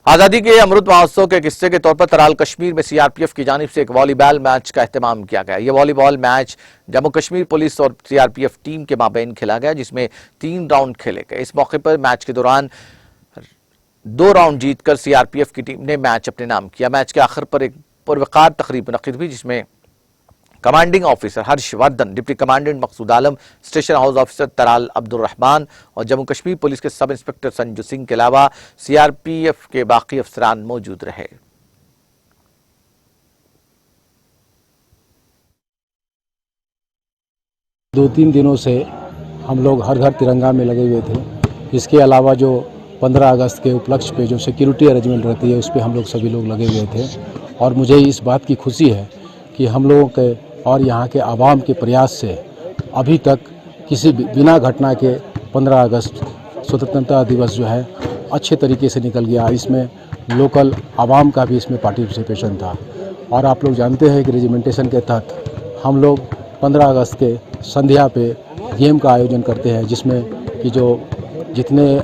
आजादी के अमृत महोत्सव के हिस्से के तौर पर तराल कश्मीर में सीआरपीएफ की जानिब से एक वॉलीबॉल मैच का एहतमाम किया गया। यह volleyball match Jammu Kashmir police और सीआरपीएफ टीम के माबैन खेला गया, जिसमें 3 राउंड खेले गए। इस मौके पर मैच के दौरान 2 राउंड जीतकर सीआरपीएफ की टीम ने मैच अपने नाम किया। मैच के आखिर पर एक पुरवकार तकरीब मुनक्किद हुई, जिसमें commanding officer Harshvardhan, deputy commandant Maqsood Alam, station house officer Tral Abdul Rahman और जम्मू कश्मीर पुलिस के सब इंस्पेक्टर संजू सिंह के अलावा सीआरपीएफ के बाकी अफसरान मौजूद रहे। दो तीन दिनों से हम लोग हर घर तिरंगा में लगे हुए थे। इसके अलावा जो 15 अगस्त के उपलक्ष्य पे जो सिक्योरिटी अरेंजमेंट रहती है, उस पर हम लोग सभी लोग लगे हुए थे। और मुझे इस बात की खुशी है कि हम लोगों के और यहाँ के आवाम के प्रयास से अभी तक किसी बिना घटना के 15 अगस्त स्वतंत्रता दिवस जो है अच्छे तरीके से निकल गया। इसमें लोकल आवाम का भी इसमें पार्टिसिपेशन था। और आप लोग जानते हैं कि रेजिमेंटेशन के तहत हम लोग 15 अगस्त के संध्या पे गेम का आयोजन करते हैं, जिसमें कि जो जितने